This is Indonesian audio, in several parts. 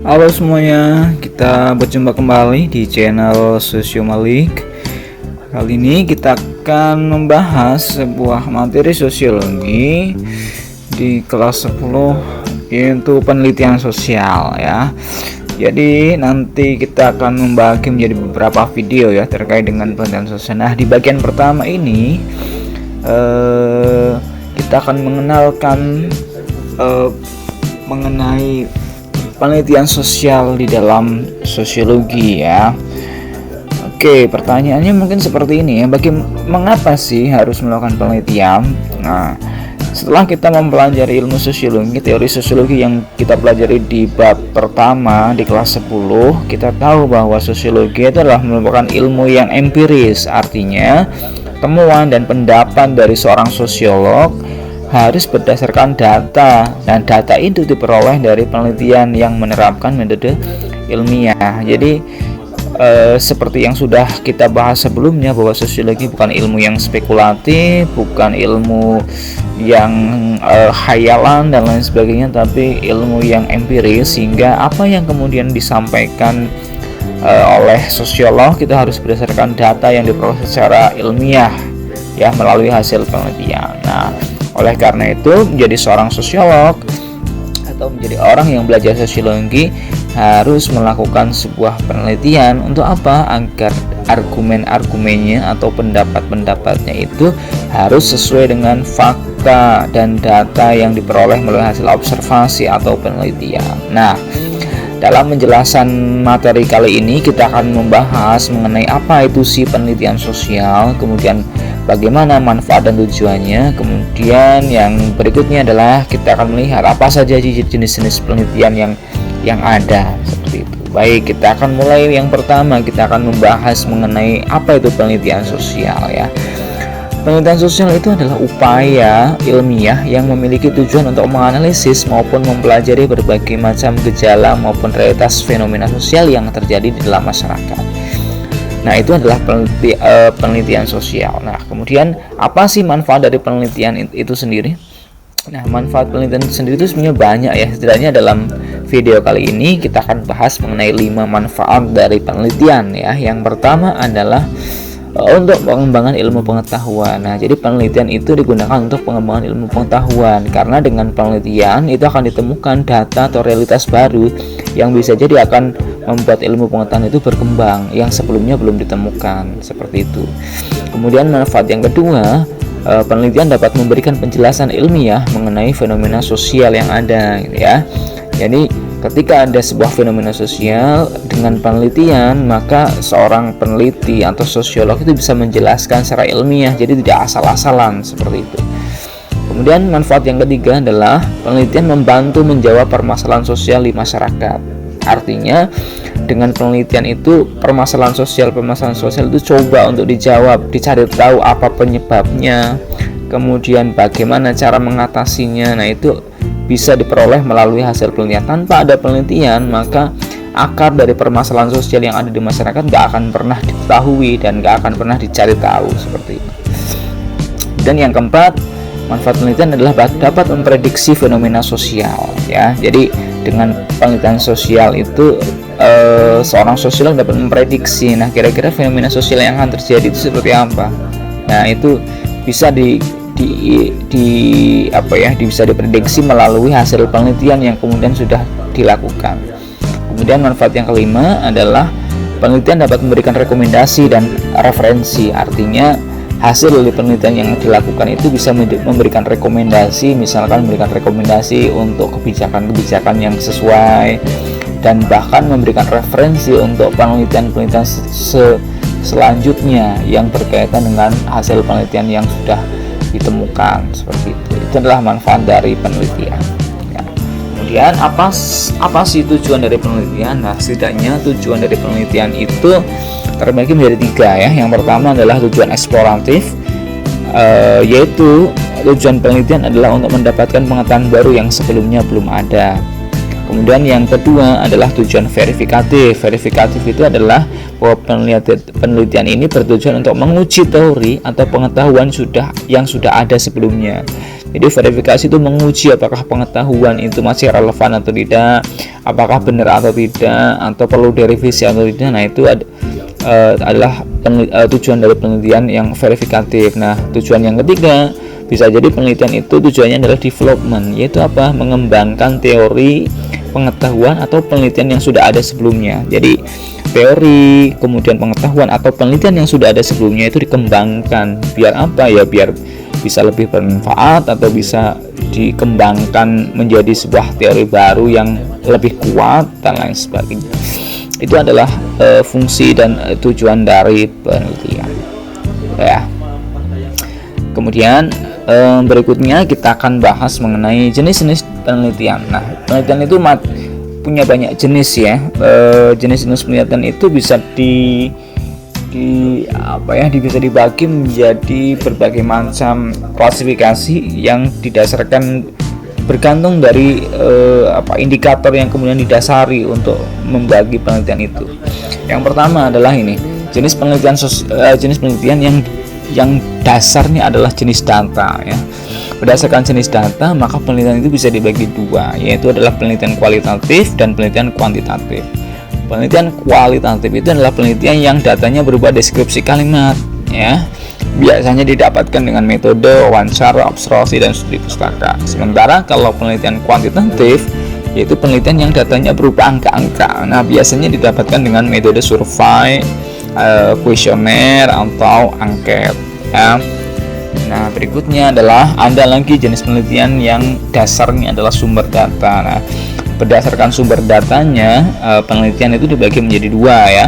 Halo semuanya, kita berjumpa kembali di channel Sosio Malik. Kali ini kita akan membahas sebuah materi sosiologi di kelas 10, yaitu penelitian sosial ya. Jadi nanti kita akan membagi menjadi beberapa video ya terkait dengan penelitian sosial. Nah, di bagian pertama ini kita akan mengenalkan mengenai penelitian sosial di dalam sosiologi ya. Oke, pertanyaannya mungkin seperti ini ya. Mengapa sih harus melakukan penelitian? Nah, setelah kita mempelajari ilmu sosiologi, teori sosiologi yang kita pelajari di bab pertama di kelas 10, kita tahu bahwa sosiologi itu adalah merupakan ilmu yang empiris. Artinya, temuan dan pendapat dari seorang sosiolog harus berdasarkan data, dan data itu diperoleh dari penelitian yang menerapkan metode ilmiah. Jadi seperti yang sudah kita bahas sebelumnya, bahwa sosiologi bukan ilmu yang spekulatif, bukan ilmu yang khayalan dan lain sebagainya, tapi ilmu yang empiris, sehingga apa yang kemudian disampaikan oleh sosiolog kita harus berdasarkan data yang diperoleh secara ilmiah ya, melalui hasil penelitian. Nah, oleh karena itu, menjadi seorang sosiolog atau menjadi orang yang belajar sosiologi harus melakukan sebuah penelitian. Untuk apa? Agar argumen-argumennya atau pendapat-pendapatnya itu harus sesuai dengan fakta dan data yang diperoleh melalui hasil observasi atau penelitian. Nah, dalam penjelasan materi kali ini kita akan membahas mengenai apa itu sih penelitian sosial, kemudian bagaimana manfaat dan tujuannya. Kemudian yang berikutnya adalah kita akan melihat apa saja jenis-jenis penelitian yang ada, seperti itu. Baik, kita akan mulai yang pertama. Kita akan membahas mengenai apa itu penelitian sosial ya. Penelitian sosial itu adalah upaya ilmiah yang memiliki tujuan untuk menganalisis maupun mempelajari berbagai macam gejala maupun realitas fenomena sosial yang terjadi di dalam masyarakat. Nah, itu adalah penelitian sosial. Nah, kemudian apa sih manfaat dari penelitian itu sendiri? Nah, manfaat penelitian sendiri itu sebenarnya banyak ya. Setidaknya dalam video kali ini kita akan bahas mengenai 5 manfaat dari penelitian ya. Yang pertama adalah untuk pengembangan ilmu pengetahuan. Nah, jadi penelitian itu digunakan untuk pengembangan ilmu pengetahuan, karena dengan penelitian itu akan ditemukan data atau realitas baru yang bisa jadi akan membuat ilmu pengetahuan itu berkembang yang sebelumnya belum ditemukan, seperti itu. Kemudian manfaat yang kedua, penelitian dapat memberikan penjelasan ilmiah mengenai fenomena sosial yang ada ya. Jadi ketika ada sebuah fenomena sosial dengan penelitian, maka seorang peneliti atau sosiolog itu bisa menjelaskan secara ilmiah, jadi tidak asal-asalan, seperti itu. Kemudian manfaat yang ketiga adalah penelitian membantu menjawab permasalahan sosial di masyarakat. Artinya dengan penelitian itu permasalahan sosial itu coba untuk dijawab, dicari tahu apa penyebabnya, kemudian bagaimana cara mengatasinya. Nah, itu bisa diperoleh melalui hasil penelitian. Tanpa ada penelitian, maka akar dari permasalahan sosial yang ada di masyarakat nggak akan pernah diketahui dan nggak akan pernah dicari tahu, seperti itu. Dan yang keempat, manfaat penelitian adalah dapat memprediksi fenomena sosial ya. Jadi dengan penelitian sosial itu seorang sosiolog dapat memprediksi, nah kira-kira fenomena sosial yang akan terjadi itu seperti apa. Nah, itu bisa bisa diprediksi melalui hasil penelitian yang kemudian sudah dilakukan. Kemudian manfaat yang kelima adalah penelitian dapat memberikan rekomendasi dan referensi. Artinya hasil dari penelitian yang dilakukan itu bisa memberikan rekomendasi, misalkan memberikan rekomendasi untuk kebijakan-kebijakan yang sesuai, dan bahkan memberikan referensi untuk penelitian-penelitian selanjutnya yang berkaitan dengan hasil penelitian yang sudah ditemukan, seperti itu. Itu adalah manfaat dari penelitian ya. Kemudian apa sih tujuan dari penelitian? Nah, setidaknya tujuan dari penelitian itu terbagi menjadi 3 ya. Yang pertama adalah tujuan eksploratif, yaitu tujuan penelitian adalah untuk mendapatkan pengetahuan baru yang sebelumnya belum ada. Kemudian yang kedua adalah tujuan verifikatif. Verifikatif itu adalah bahwa penelitian ini bertujuan untuk menguji teori atau pengetahuan yang sudah ada sebelumnya. Jadi verifikasi itu menguji apakah pengetahuan itu masih relevan atau tidak, apakah benar atau tidak, atau perlu direvisi atau tidak. Nah, itu adalah tujuan dari penelitian yang verifikatif. Nah, tujuan yang ketiga, bisa jadi penelitian itu tujuannya adalah development, yaitu apa? Mengembangkan teori, pengetahuan atau penelitian yang sudah ada sebelumnya. Jadi teori, kemudian pengetahuan atau penelitian yang sudah ada sebelumnya itu dikembangkan. Biar apa ya? Biar bisa lebih bermanfaat atau bisa dikembangkan menjadi sebuah teori baru yang lebih kuat dan lain sebagainya. Itu adalah fungsi dan tujuan dari penelitian. Ya. Kemudian berikutnya kita akan bahas mengenai jenis-jenis penelitian. Nah, penelitian itu punya banyak jenis ya. Jenis-jenis penelitian itu bisa bisa dibagi menjadi berbagai macam klasifikasi yang didasarkan bergantung dari indikator yang kemudian didasari untuk membagi penelitian itu. Yang pertama adalah ini, jenis penelitian yang dasarnya adalah jenis data ya. Berdasarkan jenis data, maka penelitian itu bisa dibagi dua, yaitu adalah penelitian kualitatif dan penelitian kuantitatif. Penelitian kualitatif itu adalah penelitian yang datanya berupa deskripsi kalimat ya. Biasanya didapatkan dengan metode wawancara, observasi, dan studi pustaka. Sementara kalau penelitian kuantitatif, yaitu penelitian yang datanya berupa angka-angka. Nah, biasanya didapatkan dengan metode survei, kuesioner, atau angket ya. Nah, berikutnya adalah ada lagi jenis penelitian yang dasarnya adalah sumber data. Nah, berdasarkan sumber datanya, penelitian itu dibagi menjadi dua ya.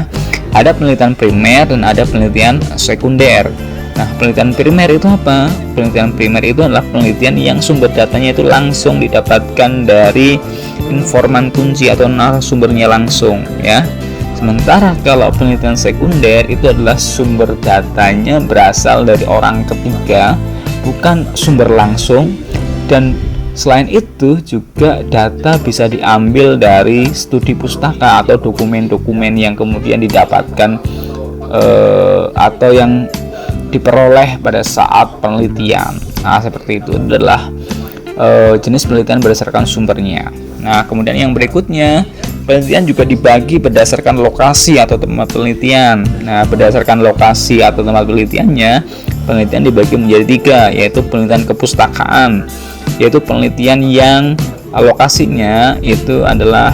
Ada penelitian primer dan ada penelitian sekunder. Nah, penelitian primer itu apa? Penelitian primer itu adalah penelitian yang sumber datanya itu langsung didapatkan dari informan kunci atau narasumbernya langsung ya. Sementara kalau penelitian sekunder itu adalah sumber datanya berasal dari orang ketiga, bukan sumber langsung, dan selain itu juga data bisa diambil dari studi pustaka atau dokumen-dokumen yang kemudian didapatkan atau yang diperoleh pada saat penelitian. Nah, seperti itu adalah jenis penelitian berdasarkan sumbernya. Nah, kemudian yang berikutnya, penelitian juga dibagi berdasarkan lokasi atau tempat penelitian. Nah, berdasarkan lokasi atau tempat penelitiannya, penelitian dibagi menjadi tiga, yaitu penelitian kepustakaan, yaitu penelitian yang lokasinya itu adalah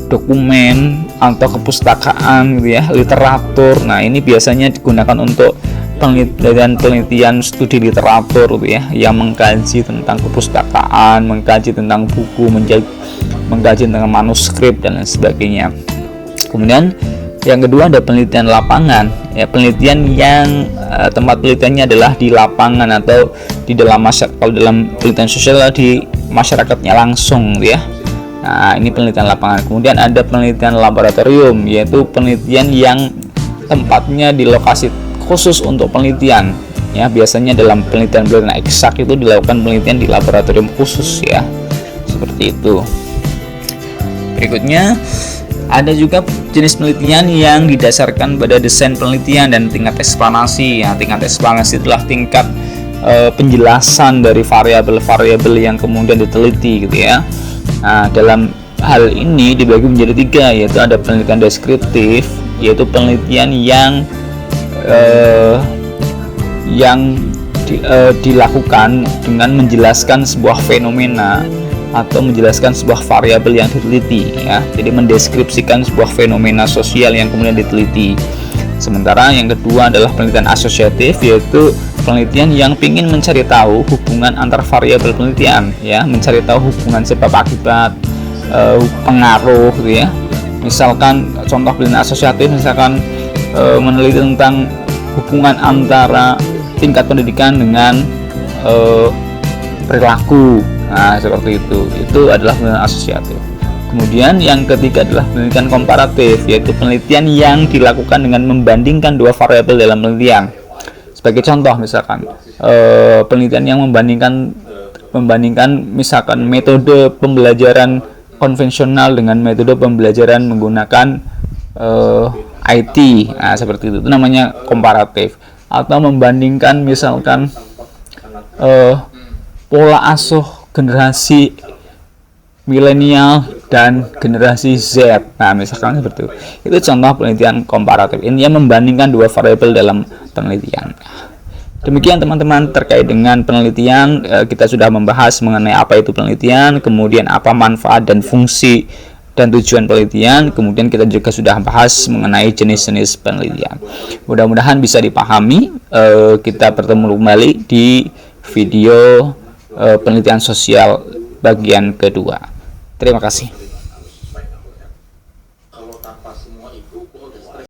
dokumen atau kepustakaan gitu ya, literatur. Nah, ini biasanya digunakan untuk penelitian studi literatur gitu ya, yang mengkaji tentang kepustakaan, mengkaji tentang buku, mengkaji tentang manuskrip dan lain sebagainya. Kemudian yang kedua ada penelitian lapangan ya, penelitian yang tempat penelitiannya adalah di lapangan atau di dalam masyarakat. Kalau dalam penelitian sosial di masyarakatnya langsung gitu ya. Nah, ini penelitian lapangan. Kemudian ada penelitian laboratorium, yaitu penelitian yang tempatnya di lokasi khusus untuk penelitian ya. Biasanya dalam penelitian eksak itu dilakukan penelitian di laboratorium khusus ya, seperti itu. Berikutnya ada juga jenis penelitian yang didasarkan pada desain penelitian dan tingkat eksplanasi ya. Tingkat eksplanasi itulah tingkat penjelasan dari variabel-variabel yang kemudian diteliti gitu ya. Nah, dalam hal ini dibagi menjadi tiga, yaitu ada penelitian deskriptif, yaitu penelitian yang dilakukan dengan menjelaskan sebuah fenomena atau menjelaskan sebuah variabel yang diteliti ya. Jadi mendeskripsikan sebuah fenomena sosial yang kemudian diteliti. Sementara yang kedua adalah penelitian asosiatif, yaitu penelitian yang ingin mencari tahu hubungan antar variabel penelitian ya, mencari tahu hubungan sebab akibat, pengaruh gitu ya. Misalkan contoh penelitian asosiatif, misalkan meneliti tentang hubungan antara tingkat pendidikan dengan perilaku. Nah, seperti itu adalah penelitian asosiatif. Kemudian yang ketiga adalah penelitian komparatif, yaitu penelitian yang dilakukan dengan membandingkan dua variabel dalam penelitian. Sebagai contoh misalkan penelitian yang membandingkan membandingkan misalkan metode pembelajaran konvensional dengan metode pembelajaran menggunakan IT. Nah, seperti itu namanya komparatif. Atau membandingkan misalkan pola asuh generasi milenial dan generasi Z. Nah, misalkan seperti itu. Itu contoh penelitian komparatif. Intinya membandingkan dua variabel dalam penelitian. Demikian teman-teman terkait dengan penelitian. Kita sudah membahas mengenai apa itu penelitian, kemudian apa manfaat dan fungsi dan tujuan penelitian. Kemudian kita juga sudah bahas mengenai jenis-jenis penelitian. Mudah-mudahan bisa dipahami. Kita bertemu kembali di video penelitian sosial bagian kedua. Terima kasih.